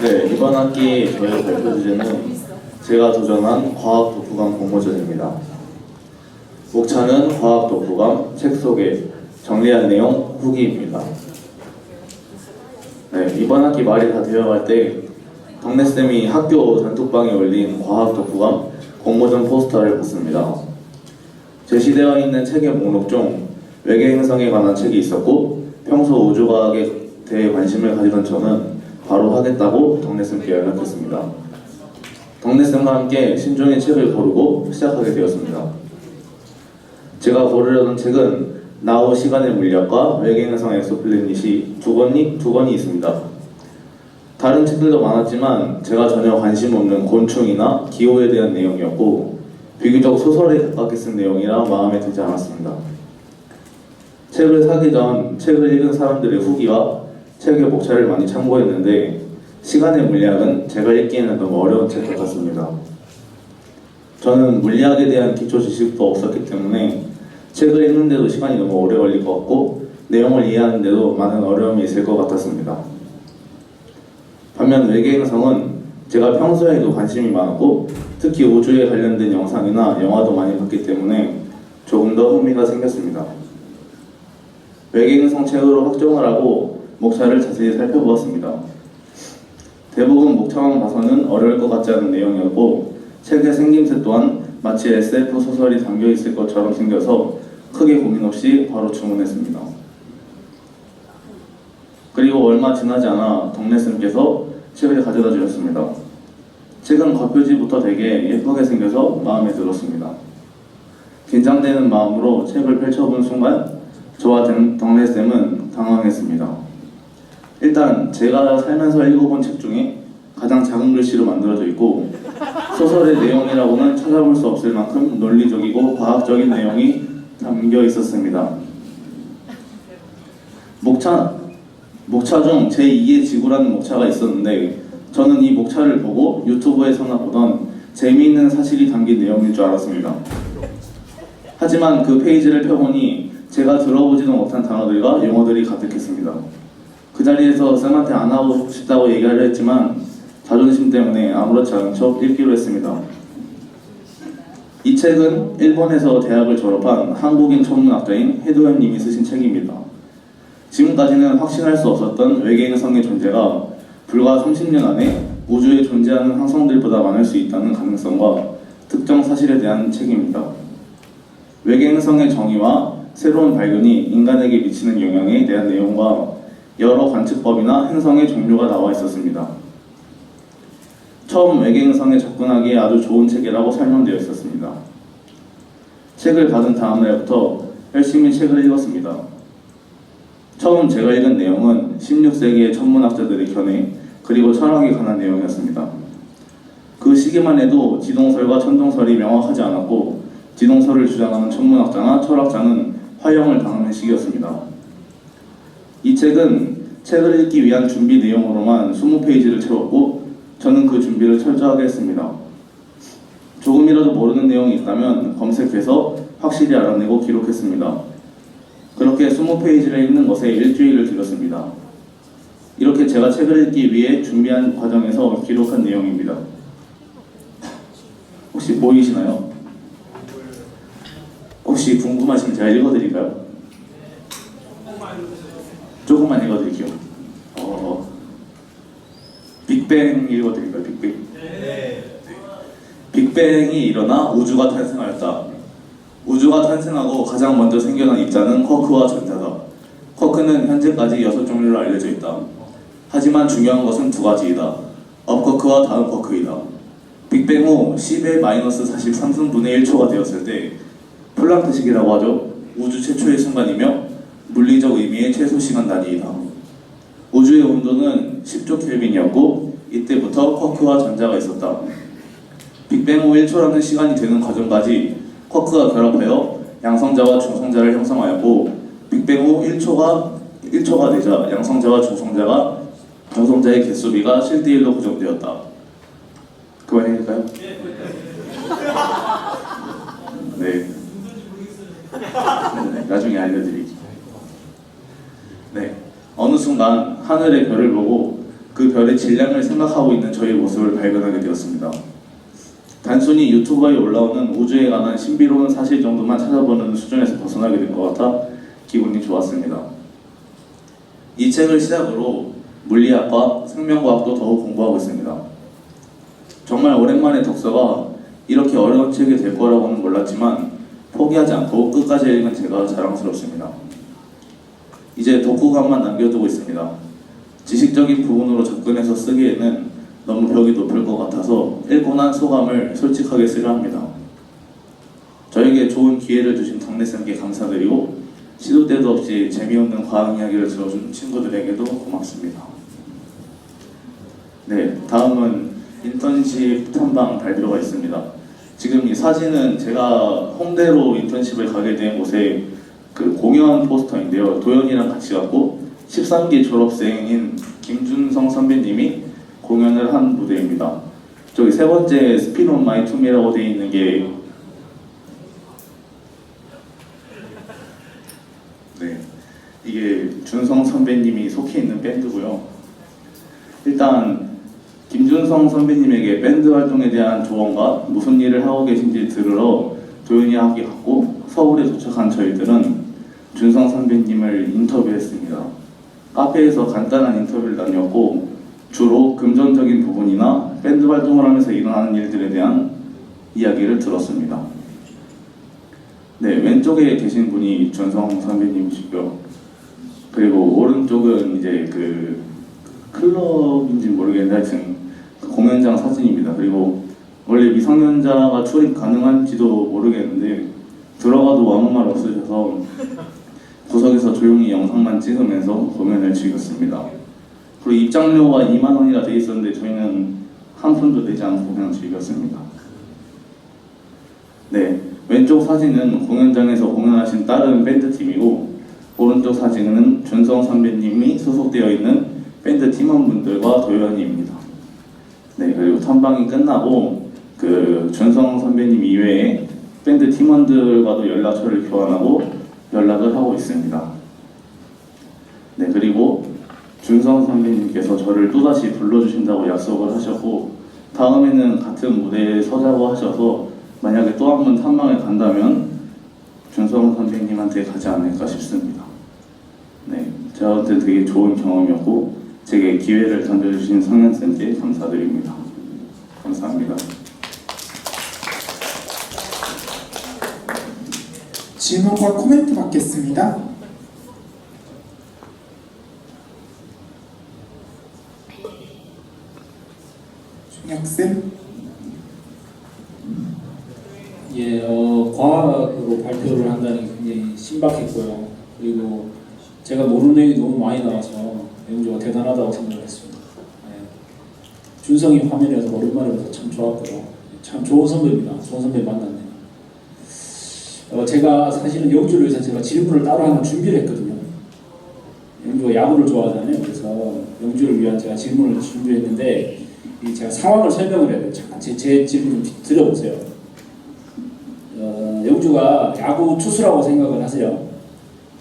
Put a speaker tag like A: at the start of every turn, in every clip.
A: 네, 이번 학기 저희 발표 주제는 제가 도전한 과학 독후감 공모전입니다. 목차는 과학 독후감 책 소개, 정리한 내용 후기입니다. 네, 이번 학기 말이 다 되어갈 때 덕내쌤이 학교 단톡방에 올린 과학 독후감 공모전 포스터를 봤습니다. 제시되어 있는 책의 목록 중 외계 행성에 관한 책이 있었고 평소 우주과학에 대해 관심을 가지던 저는 바로 하겠다고 덕내쌤께 연락했습니다. 덕내쌤과 함께 신중히 책을 고르고 시작하게 되었습니다. 제가 고르려던 책은 나우 시간의 물리학과 외계 행성 엑소플래닛이 두 권이 있습니다. 다른 책들도 많았지만 제가 전혀 관심 없는 곤충이나 기호에 대한 내용이었고 비교적 소설에 가깝게 쓴 내용이라 마음에 들지 않았습니다. 책을 사기 전 책을 읽은 사람들의 후기와 책의 목차를 많이 참고했는데 시간의 물리학은 제가 읽기에는 너무 어려운 책 같았습니다. 저는 물리학에 대한 기초 지식도 없었기 때문에 책을 읽는데도 시간이 너무 오래 걸릴 것 같고 내용을 이해하는데도 많은 어려움이 있을 것 같았습니다. 반면 외계 행성은 제가 평소에도 관심이 많았고 특히 우주에 관련된 영상이나 영화도 많이 봤기 때문에 조금 더 흥미가 생겼습니다. 외계 행성 책으로 확정을 하고 목차를 자세히 살펴보았습니다. 대부분 목차만 봐서는 어려울 것 같지 않은 내용이었고 책의 생김새 또한 마치 SF 소설이 담겨있을 것처럼 생겨서 크게 고민 없이 바로 주문했습니다. 그리고 얼마 지나지 않아 덕내쌤께서 책을 가져다 주셨습니다. 책은 겉표지부터 되게 예쁘게 생겨서 마음에 들었습니다. 긴장되는 마음으로 책을 펼쳐본 순간 저와 덕내쌤은 당황했습니다. 일단 제가 살면서 읽어본 책 중에 가장 작은 글씨로 만들어져 있고 소설의 내용이라고는 찾아볼 수 없을 만큼 논리적이고 과학적인 내용이 담겨 있었습니다. 목차 중 제2의 지구라는 목차가 있었는데 저는 이 목차를 보고 유튜브에서나 보던 재미있는 사실이 담긴 내용일 줄 알았습니다. 하지만 그 페이지를 펴보니 제가 들어보지도 못한 단어들과 용어들이 가득했습니다. 그 자리에서 쌤한테 안 하고 싶다고 얘기하려 했지만 자존심 때문에 아무렇지 않은 척 읽기로 했습니다. 이 책은 일본에서 대학을 졸업한 한국인 천문학자인 해도현 님이 쓰신 책입니다. 지금까지는 확신할 수 없었던 외계 행성의 존재가 불과 30년 안에 우주에 존재하는 항성들보다 많을 수 있다는 가능성과 특정 사실에 대한 책입니다. 외계 행성의 정의와 새로운 발견이 인간에게 미치는 영향에 대한 내용과 여러 관측법이나 행성의 종류가 나와 있었습니다. 처음 외계 행성에 접근하기에 아주 좋은 책이라고 설명되어 있었습니다. 책을 받은 다음 날부터 열심히 책을 읽었습니다. 처음 제가 읽은 내용은 16세기의 천문학자들의 견해 그리고 철학에 관한 내용이었습니다. 그 시기만 해도 지동설과 천동설이 명확하지 않았고 지동설을 주장하는 천문학자나 철학자는 화형을 당하는 시기였습니다. 이 책은 책을 읽기 위한 준비 내용으로만 20페이지를 채웠고 저는 그 준비를 철저하게 했습니다. 조금이라도 모르는 내용이 있다면 검색해서 확실히 알아내고 기록했습니다. 그렇게 20페이지를 읽는 것에 일주일을 들였습니다. 이렇게 제가 책을 읽기 위해 준비한 과정에서 기록한 내용입니다. 혹시 보이시나요? 혹시 궁금하시면 제가 읽어드릴까요? 조금만 읽어드릴게요. 빅뱅 읽어드릴까요? 빅뱅. 빅뱅이 일어나 우주가 탄생하였다. 우주가 탄생하고 가장 먼저 생겨난 입자는 쿼크와 전자다. 쿼크는 현재까지 6종류로 알려져 있다. 하지만 중요한 것은 두 가지이다. 업쿼크와 다운 쿼크이다. 빅뱅 후 10의 마이너스 43승분의 1초가 되었을 때 플랑크식이라고 하죠. 우주 최초의 순간이며 물리적 의미의 최소 시간 단위이다. 우주의 온도는 10조 켈빈이었고 이때부터 쿼크와 전자가 있었다. 빅뱅 후 1초라는 시간이 되는 과정까지 쿼크가 결합하여 양성자와 중성자를 형성하였고 빅뱅 후 1초가 되자 양성자와 중성자의 개수비가 7:1로 고정되었다. 그만해줄까요? 네. 나중에 알려드릴게요. 네. 어느 순간 하늘의 별을 보고 그 그 별의 질량을 생각하고 있는 저의 모습을 발견하게 되었습니다. 단순히 유튜브에 올라오는 우주에 관한 신비로운 사실 정도만 찾아보는 수준에서 벗어나게 된 것 같아 기분이 좋았습니다. 이 책을 시작으로 물리학과, 생명과학도 더욱 공부하고 있습니다. 정말 오랜만에 독서가 이렇게 어려운 책이 될 거라고는 몰랐지만 포기하지 않고 끝까지 읽은 제가 자랑스럽습니다. 이제 독후감만 남겨두고 있습니다. 지식적인 부분으로 접근해서 쓰기에는 너무 벽이 높을 것 같아서 읽고 난 소감을 솔직하게 쓰려 합니다. 저에게 좋은 기회를 주신 덕내쌤께 감사드리고 시도 때도 없이 재미없는 과학 이야기를 들어준 친구들에게도 고맙습니다. 네, 다음은 인턴십 탐방 발표가 있습니다. 지금 이 사진은 제가 홍대로 인턴십을 가게 된 곳에 그 공연 포스터인데요. 도연이랑 같이 갔고 13기 졸업생인 김준성 선배님이 공연을 한 무대입니다. 저기 세 번째 스핀 온 마이 툼이라고 되어 있는 게 네, 이게 준성 선배님이 속해 있는 밴드고요. 일단 김준성 선배님에게 밴드 활동에 대한 조언과 무슨 일을 하고 계신지 들으러 도연이 학교 갔고 서울에 도착한 저희들은 준성 선배님을 인터뷰했습니다. 카페에서 간단한 인터뷰를 나누었고 주로 금전적인 부분이나 밴드 활동을 하면서 일어나는 일들에 대한 이야기를 들었습니다. 네, 왼쪽에 계신 분이 준성 선배님이시고요. 그리고 오른쪽은 이제 그 클럽인지 모르겠는데 하여튼 공연장 사진입니다. 그리고 원래 미성년자가 출입 가능한지도 모르겠는데 들어가도 아무 말 없으셔서 구석에서 조용히 영상만 찍으면서 공연을 즐겼습니다. 그리고 입장료가 2만 원이라 돼 있었는데 저희는 한 푼도 내지 않고 그냥 즐겼습니다. 네, 왼쪽 사진은 공연장에서 공연하신 다른 밴드팀이고 오른쪽 사진은 준성 선배님이 소속되어 있는 밴드 팀원분들과 도연이입니다. 네, 그리고 탐방이 끝나고 그 준성 선배님 이외에 밴드 팀원들과도 연락처를 교환하고 연락을 하고 있습니다. 네, 그리고 준성 선배님께서 저를 또다시 불러주신다고 약속을 하셨고 다음에는 같은 무대에 서자고 하셔서 만약에 또 한 번 탐방을 간다면 준성 선배님한테 가지 않을까 싶습니다. 네, 저한테 되게 좋은 경험이었고 제게 기회를 던져주신 성현쌤께 감사드립니다. 감사합니다.
B: 질문과 코멘트 받겠습니다. 준혁쌤.
C: 예, 과학으로 발표를 한다는 게 굉장히 신박했고요. 그리고 제가 모르는 내용이 너무 많이 나와서 영주가 대단하다고 생각을 했습니다. 예. 준성이 화면에서 오랜만에 봐서 참 좋았고요. 참 좋은 선배입니다. 좋은 선배 만났네요. 제가 사실은 영주를 위해서 제가 질문을 따로 하나 준비를 했거든요. 영주가 야구를 좋아하잖아요. 그래서 영주를 위한 제가 질문을 준비했는데 제가 상황을 설명을 해야 돼요. 잠깐 제 질문 좀 들어보세요. 영주가 야구 투수라고 생각을 하세요.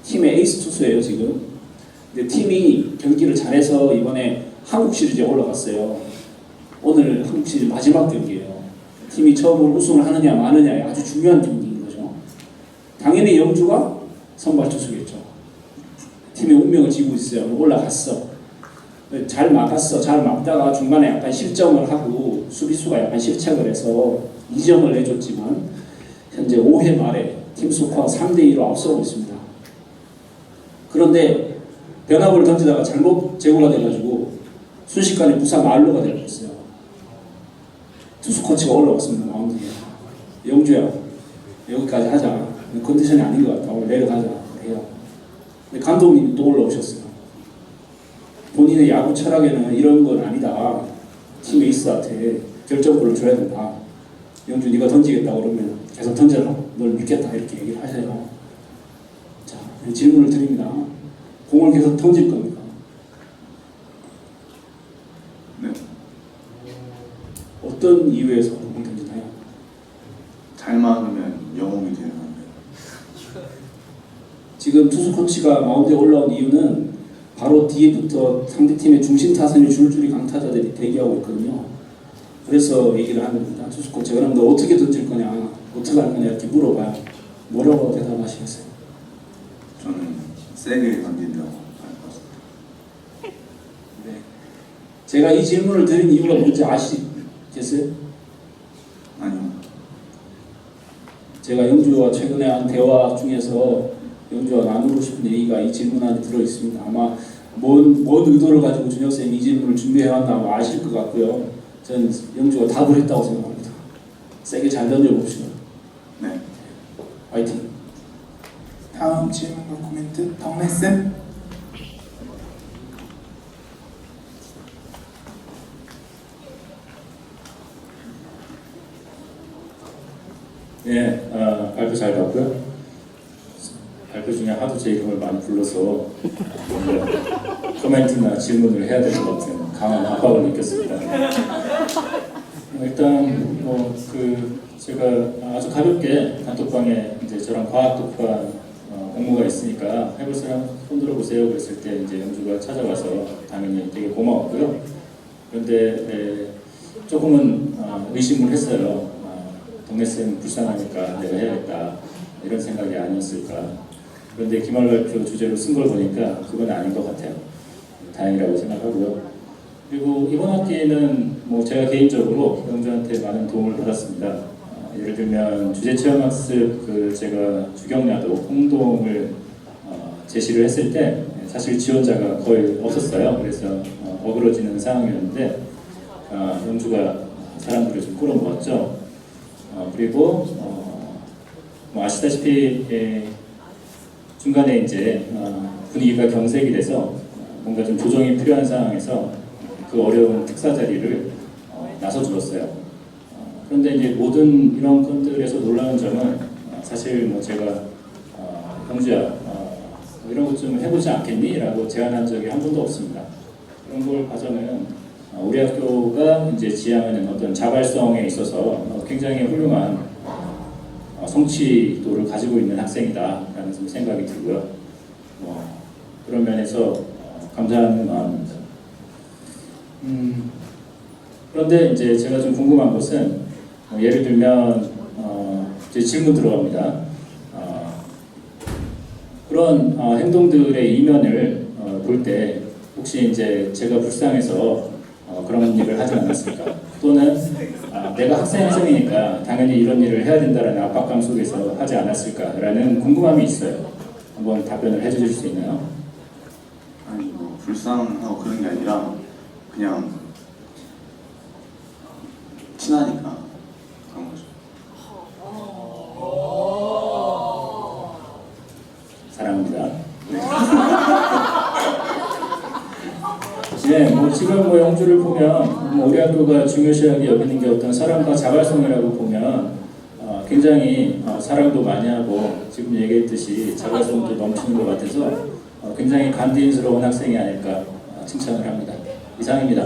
C: 팀의 에이스 투수예요 지금. 근데 팀이 경기를 잘해서 이번에 한국 시리즈에 올라갔어요. 오늘 한국 시리즈 마지막 경기예요. 팀이 처음으로 우승을 하느냐 마느냐의 아주 중요한 경기인 거죠. 당연히 영주가 선발 투수겠죠. 팀의 운명을 지고 있어요. 올라갔어. 잘 막았어. 잘 막다가 중간에 약간 실점을 하고 수비수가 약간 실책을 해서 2점을 내줬지만 현재 5회 말에 팀 스코어 3대2로 앞서고 있습니다. 그런데 변화구를 던지다가 잘못 제구가 돼가지고 순식간에 부상 만루가 되어버렸어요. 투수 코치가 올라왔습니다. 마운드에. 영주야, 여기까지 하자. 컨디션이 아닌 것 같다. 오늘 내려가자. 해요. 근데 감독님이 또 올라오셨어요. 본인의 야구 철학에는 이런 건 아니다. 팀 에이스한테 결정골을 줘야 된다. 영주 네가 던지겠다 그러면 계속 던져라. 널 믿겠다. 이렇게 얘기를 하세요. 자, 질문을 드립니다. 공을 계속 던질 겁니까?
A: 네.
C: 어떤 이유에서 공을 던지나요?
A: 잘 막으면 영웅이 되는 건데.
C: 지금 투수 코치가 마운드에 올라온 이유는 바로 뒤에부터 상대팀의 중심 타선이 줄줄이 강타자들이 대기하고 있거든요. 그래서 얘기를 하는 겁니다. 투수 코치가 그럼 너 어떻게 던질 거냐, 어떻게 할 거냐 이렇게 물어봐요. 뭐라고 대답하시겠어요?
A: 저는 세게 던진다고 할 것 같습니다.
C: 네. 제가 이 질문을 드린 이유가 뭔지 아시겠어요?
A: 아니요.
C: 제가 영주와 최근에 한 대화 중에서 영주와 나누고 싶은 얘기가 이 질문 안에 들어 있습니다. 아마 뭔 의도를 가지고 준혁 쌤이 이 질문을 준비해 왔나 아마 아실 것 같고요. 저는 영주가 답을 했다고 생각합니다. 세게 잘 던져봅시다.
A: 네.
C: 화이팅.
B: 다음 질문과 코멘트 덕래쌤.
D: 네, 발표 잘 봤고요. 발표 중에 하도 제 이름을 많이 불러서 뭔가 코멘트나 질문을 해야 될 것 같은 강한 압박을 느꼈습니다. 일단 제가 아주 가볍게 단톡방에 이제 저랑 과학 독후반 공모가 있으니까 해볼 사람 손 들어보세요. 그랬을 때 이제 영주가 찾아와서 당연히 되게 고마웠고요. 그런데 조금은 의심을 했어요. 동네쌤 불쌍하니까 내가 해야겠다 이런 생각이 아니었을까. 그런데 기말 발표 주제로 쓴 걸 보니까 그건 아닌 것 같아요. 다행이라고 생각하고요. 그리고 이번 학기에는 뭐 제가 개인적으로 영주한테 많은 도움을 받았습니다. 예를 들면 주제 체험 학습 제가 주경야도 홍동을 제시를 했을 때 사실 지원자가 거의 없었어요. 그래서 어그러지는 상황이었는데 영주가 사람들을 좀 끌어모았죠. 그리고 뭐 아시다시피 중간에 이제 분위기가 경색이 돼서 뭔가 좀 조정이 필요한 상황에서 그 어려운 특사 자리를 나서주었어요. 그런데 이제 모든 이런 건들에서 놀라운 점은 사실 뭐 제가 형주야 뭐 이런 것 좀 해보지 않겠니? 라고 제안한 적이 한 번도 없습니다. 그런 걸 봐서는 우리 학교가 이제 지향하는 어떤 자발성에 있어서 굉장히 훌륭한 성취도를 가지고 있는 학생이다라는 좀 생각이 들고요. 그런 면에서 감사하는 마음입니다. 그런데 이제 제가 좀 궁금한 것은 예를 들면 제 질문 들어갑니다. 그런 행동들의 이면을 볼 때 혹시 이제 제가 불쌍해서 그런 일을 하지 않았을까? 또는 내가 학생이니까 당연히 이런 일을 해야 된다는 압박감 속에서 하지 않았을까라는 궁금함이 있어요. 한번 답변을 해주실 수 있나요?
A: 아니 뭐 불쌍하고 그런 게 아니라 그냥 친하니까 그런 거죠.
D: 사랑합니다. 네, 뭐 지금 뭐 영주를 보면 우리 학교가 중요시하게 여기는 게 어떤 사랑과 자발성이라고 보면 굉장히 사랑도 많이 하고 지금 얘기했듯이 자발성도 넘치는 것 같아서 굉장히 간디인스러운 학생이 아닐까 칭찬을 합니다. 이상입니다.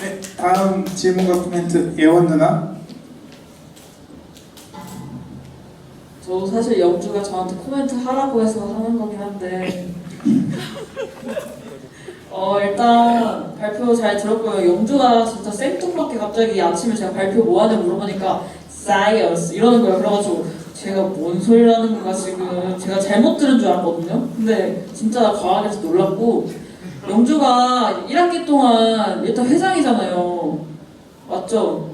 B: 네, 다음 질문과 코멘트 예원 누나.
E: 저 사실 영주가 저한테 코멘트 하라고 해서 하는 거긴 한데 일단 발표 잘 들었고요. 영주가 진짜 생뚱맞게 갑자기 아침에 제가 발표 뭐 하냐고 물어보니까 science 이러는 거예요. 그래가지고 제가 뭔 소리를 하는 건가 지금 제가 잘못 들은 줄 알았거든요. 근데 진짜 과학에서 놀랐고 영주가 1학기 동안 일단 회장이잖아요. 맞죠?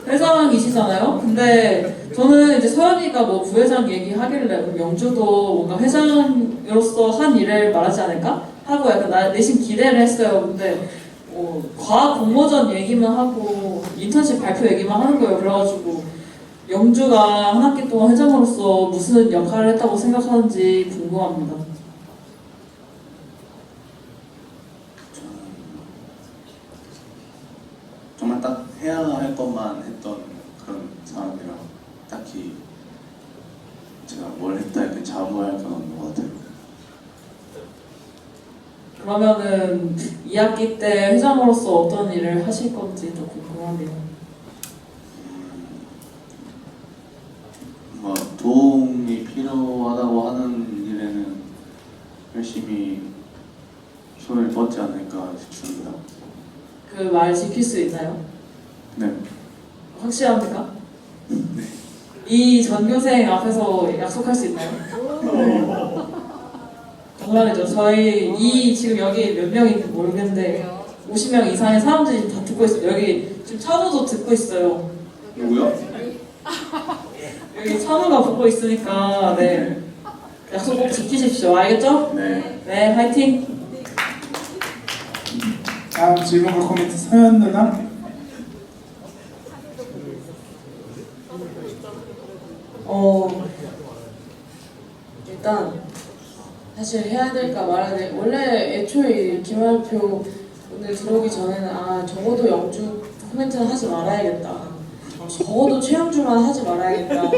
E: 회장이시잖아요. 근데 저는 이제 서연이가 뭐 부회장 얘기하길래 그럼 영주도 뭔가 회장으로서 한 일을 말하지 않을까 하고 약간 내심 기대를 했어요. 근데 과학 공모전 얘기만 하고 인턴십 발표 얘기만 하는 거예요. 그래가지고 영주가 한 학기 동안 회장으로서 무슨 역할을 했다고 생각하는지 궁금합니다.
A: 정말 딱 해야 할 것만 했던 그런 사람이라 딱히 제가 뭘 했다 이렇게 자부할 건 없는 것 같아요.
E: 그러면은 2학기 때 회장으로서 어떤 일을 하실 건지 좀 궁금하네요.
A: 뭐 도움이 필요하다고 하는 일에는 열심히 손을 뻗지 않을까 싶습니다.
E: 그 말 지킬 수 있나요?
A: 네.
E: 확실합니까?
A: 네.
E: 이 전교생 앞에서 약속할 수 있나요? 당연하죠. 저희 이 지금 여기 몇 명인지 모르겠는데 50명 이상의 사람들이 다 듣고 있어요. 여기 지금 찬우도 듣고 있어요.
A: 누구요?
E: 여기 찬우가 듣고 있으니까 네 약속 꼭 지키십시오. 알겠죠?
A: 네.
E: 네, 화이팅!
B: 다음 질문과 코멘트 서연 누나.
F: 일단 사실 해야 될까 말아야 될 원래 애초에 김활표 오늘 들어오기 전에는 적어도 영주 코멘트는 하지 말아야겠다, 적어도 최영주만 하지 말아야겠다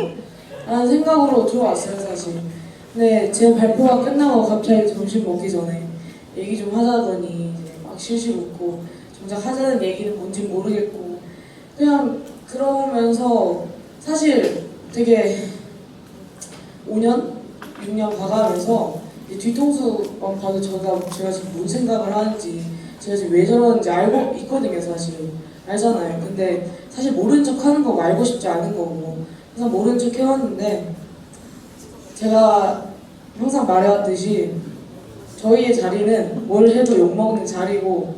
F: 라는 생각으로 들어왔어요 사실. 근데 제 발표가 끝나고 갑자기 점심 먹기 전에 얘기 좀 하자더니 이제 막 실실 웃고 정작 하자는 얘기는 뭔지 모르겠고 그냥 그러면서 사실 되게 5년? 6년 봐가면서 이 뒤통수만 봐도 제가 지금 뭔 생각을 하는지 제가 지금 왜 저러는지 알고 있거든요 사실. 알잖아요. 근데 사실 모르는 척 하는 거고 알고 싶지 않은 거고 항상 모르는 척 해왔는데 제가 항상 말해왔듯이 저희의 자리는 뭘 해도 욕먹는 자리고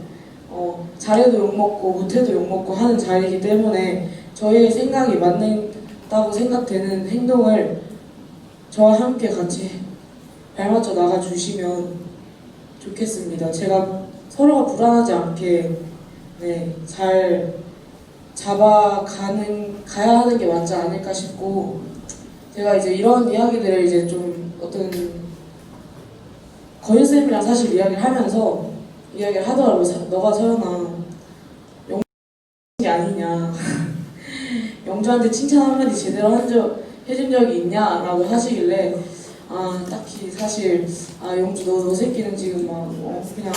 F: 잘해도 욕먹고 못해도 욕먹고 하는 자리이기 때문에 저희의 생각이 맞는다고 생각되는 행동을 저와 함께 같이 발맞춰 나가주시면 좋겠습니다. 제가 서로가 불안하지 않게 잘 가야 하는 게 맞지 않을까 싶고, 제가 이제 이런 이야기들을 이제 좀 어떤 거윤쌤이랑 사실 이야기를 하면서 이야기를 하더라고요. 너가 서연아 영주 게 아니냐 영주한테 칭찬 한마디 제대로 해준 적이 있냐라고 하시길래 딱히 사실 영주 너 새끼는 지금 막 그냥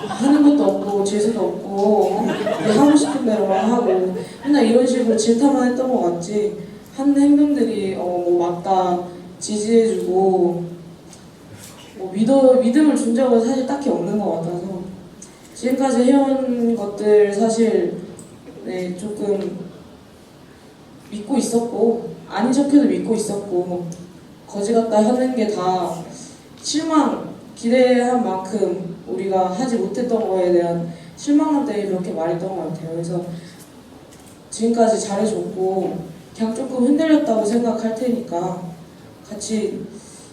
F: 하는 것도 없고 재수도 없고 하고 싶은 대로만 하고 맨날 이런 식으로 질타만 했던 것 같지 하는 행동들이 뭐 맞다 지지해주고 뭐 믿음을 준 적은 사실 딱히 없는 것 같아서 지금까지 해온 것들 사실 조금 믿고 있었고 아닌 척해도 믿고 있었고 거지 같다 하는 게 다 기대한 만큼 우리가 하지 못했던 거에 대한 실망감 때문에 그렇게 말했던 것 같아요. 그래서 지금까지 잘해줬고 그냥 조금 흔들렸다고 생각할 테니까 같이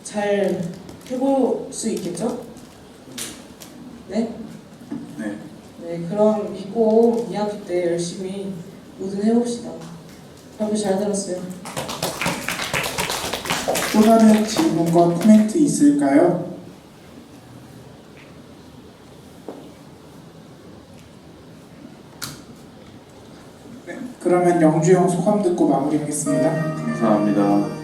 F: 잘 해볼 수 있겠죠? 네?
A: 네.
F: 네, 그럼 믿고 2학기 때 열심히 뭐든 해봅시다. 발표 잘 들었어요.
B: 또 다른 질문과 코멘트 있을까요? 네, 그러면 영주 형 소감 듣고 마무리하겠습니다.
A: 감사합니다.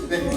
B: 네.